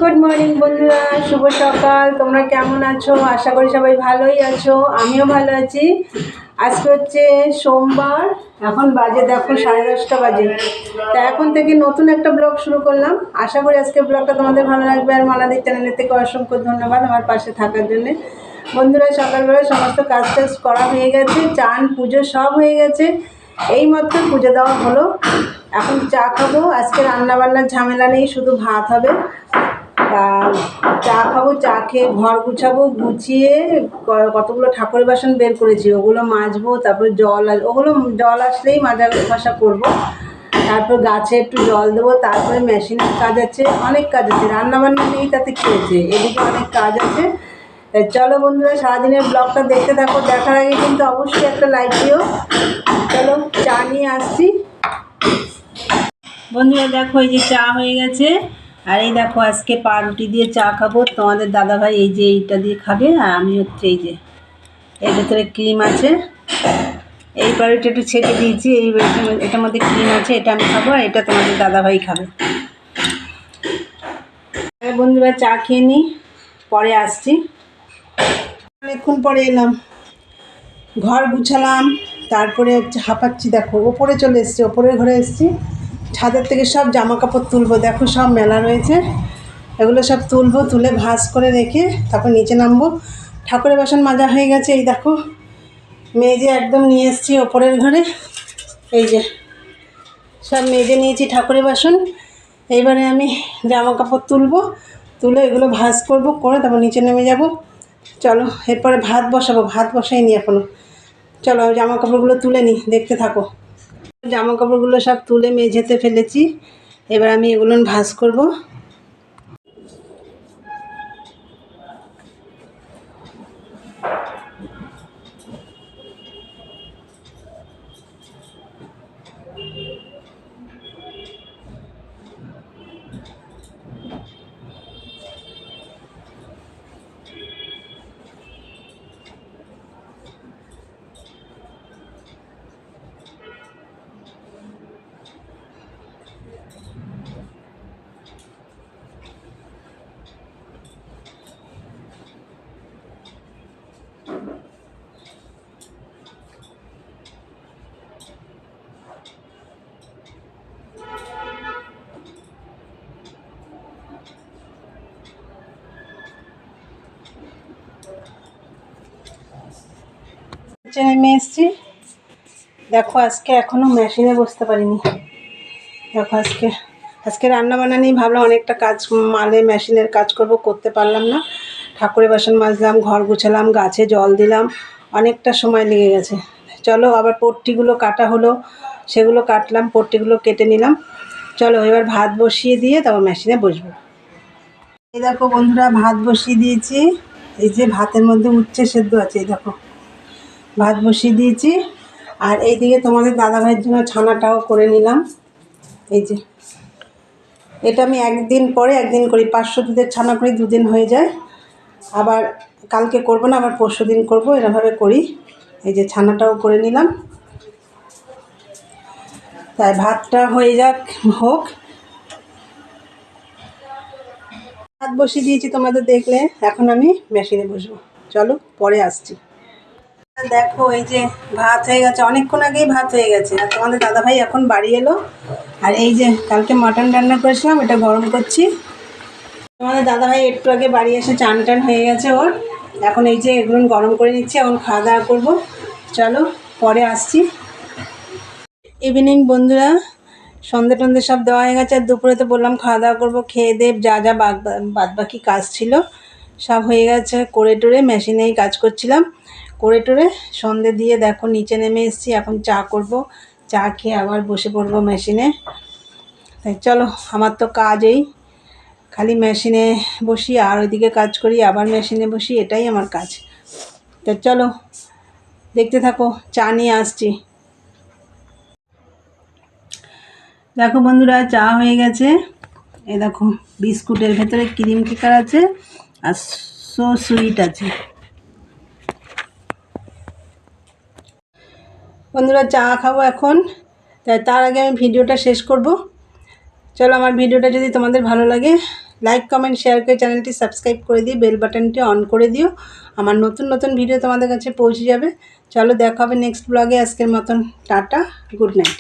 Good morning বন্ধুরা, শুভ সকাল। তোমরা কেমন আছো? আশা করি সবাই ভালোই আছো, আমিও ভালো আছি। আজকে হচ্ছে সোমবার, এখন বাজে দেখো 10:30 বাজে। তা এখন থেকে নতুন একটা ব্লগ শুরু করলাম। আশা করি আজকে ব্লগটা তোমাদের ভালো লাগবে। আর মালাদির চ্যানেলের থেকে অসংখ্য ধন্যবাদ আমার পাশে থাকার জন্য। বন্ধুরা, সকালবেলা সমস্ত কাজ টাজ করা হয়ে গেছে, চান পুজো সব হয়ে গেছে। এইমাত্র পুজো দেওয়া হলো, এখন চা খাবো। আজকে রান্নাবান্নার ঝামেলা নেই, শুধু ভাত হবে। চা খাবো, চা খেয়ে ঘর গুছাবো, গুছিয়ে কতগুলো ঠাকুরের বাসন বের করেছি ওগুলো মাজবো। তারপরে ওগুলো জল আসলেই মাজা ঘষা করবো। তারপর গাছে একটু জল দেবো। তারপরে মেশিনের কাজ আছে, অনেক কাজ আছে। রান্নাবান্না নেই তাতে কী হয়েছে, এদিকে অনেক কাজ আছে। চলো বন্ধুরা, সারাদিনের ব্লগটা দেখতে থাকো। দেখার আগে কিন্তু অবশ্যই একটা লাইক দিও। চলো চা নিয়ে আসছি। বন্ধুরা দেখো, এই যে চা হয়ে গেছে। আর এই দেখো, আজকে পাউরুটি দিয়ে চা খাবো। তোমাদের দাদাভাই এই যে এইটা দিয়ে খাবে, আর আমি হচ্ছে এই যে এর ভেতরে ক্রিম আছে, এই পাউরুটি একটু ছেঁকে দিয়েছি। এটার মধ্যে ক্রিম আছে, এটা আমি খাবো, আর এটা তোমাদের দাদাভাই খাবে। বন্ধুরা চা খেয়ে নিই, পরে আসছি। অনেকক্ষণ পরে এলাম, ঘর গুছালাম, তারপরে হচ্ছে হাঁপাচ্ছি। দেখো ওপরে চলে এসছি, ওপরের ঘরে এসছি। ছাদের থেকে সব জামা কাপড় তুলবো, দেখো সব মেলা রয়েছে, এগুলো সব তুলবো। তুলে ভাঁজ করে রেখে তারপর নিচে নামবো। ঠাকুরের বাসন মাজা হয়ে গেছে, এই দেখো মেজে একদম নিয়ে এসছি ওপরের ঘরে। এই যে সব মেজে নিয়েছি ঠাকুরের বাসন। এইবারে আমি জামা কাপড় তুলবো, তুলে এগুলো ভাঁজ করবো, করে তারপর নিচে নেমে যাব। চলো এরপরে ভাত বসাবো, ভাত বসাইনি এখনও। চলো জামা কাপড়গুলো তুলে নিই, দেখতে থাকো। জামা কাপড়গুলো সব তুলে মেঝেতে ফেলেছি, এবার আমি এগুলো ভাঁজ করব। নেমে এসছি। দেখো আজকে এখনও মেশিনে বসতে পারিনি। দেখো আজকে রান্না বান্না নিয়ে ভাবলাম অনেকটা কাজ, মেশিনের কাজ করতে পারলাম না। ঠাকুরের বাসন মাজলাম, ঘর গুছালাম, গাছে জল দিলাম, অনেকটা সময় লেগে গেছে। চলো আবার পট্টিগুলো কাটা হলো, সেগুলো কাটলাম, পট্টিগুলো কেটে নিলাম। চলো এবার ভাত বসিয়ে দিয়ে তারপর মেশিনে বসবো। এই দেখো বন্ধুরা, ভাত বসিয়ে দিয়েছি। এই যে ভাতের মধ্যে উচ্ছে সেদ্ধ আছে, এই দেখো ভাত বসিয়ে দিয়েছি। আর এইদিকে তোমাদের দাদাভাইয়ের জন্য ছানাটাও করে নিলাম। এই যে এটা আমি একদিন পরে একদিন করি, 500 দুধের ছানা করি, 2 দিন হয়ে যায়। আবার কালকে করব না, আবার পরশু দিন করবো, এরমভাবে করি। এই যে ছানাটাও করে নিলাম। তাই ভাতটা হয়ে হোক। ভাত বসিয়ে দিয়েছি তোমাদের দেখলে, এখন আমি মেশিনে বসবো। চলো পরে আসছি। দেখো এই যে ভাত হয়ে গেছে, অনেকক্ষণ আগেই ভাত হয়ে গেছে। আর তোমাদের দাদাভাই এখন বাড়ি এলো। আর এই যে কালকে মাটন রান্না করেছিলাম, এটা গরম করছি। তোমাদের দাদাভাই একটু আগে বাড়ি এসে চান টান হয়ে গেছে ওর। এখন এই যে এগুলো গরম করে নিচ্ছি, এখন খাওয়া দাওয়া করবো। চলো পরে আসছি। ইভিনিং বন্ধুরা, সন্ধে টন্ধে সব দেওয়া হয়ে গেছে। আর দুপুরে তো বললাম খাওয়া দাওয়া করবো, খেয়ে দেব যা বাদ বাকি কাজ ছিল সব হয়ে গেছে। করে টোরে মেশিনেই কাজ করছিলাম, করে টোরে সন্ধে দিয়ে দেখো নিচে নেমে এসেছি। এখন চা করব, চা খেয়ে আবার বসে পড়বো মেশিনে। তাই চলো, আমার তো কাজই খালি মেশিনে বসি আর ওইদিকে কাজ করি, আবার মেশিনে বসি, এটাই আমার কাজ। তো চলো দেখতে থাকো, চা নিয়ে আসছি। দেখো বন্ধুরা, চা হয়ে গেছে। এই দেখো বিস্কুটের ভেতরে ক্রিম কেকার আছে, আর সো সুইট আছে। বন্ধুরা চা খাবো এখন, তাই তার আগে আমি ভিডিওটা শেষ করব। চলো, আমার ভিডিওটা যদি তোমাদের ভালো লাগে লাইক কমেন্ট শেয়ার করে চ্যানেলটি সাবস্ক্রাইব করে দিয়ে বেল বাটনটি অন করে দিও। আমার নতুন নতুন ভিডিও তোমাদের কাছে পৌঁছে যাবে। চলো দেখা হবে নেক্সট ব্লগে। আজকের মতন টাটা, গুড নাইট।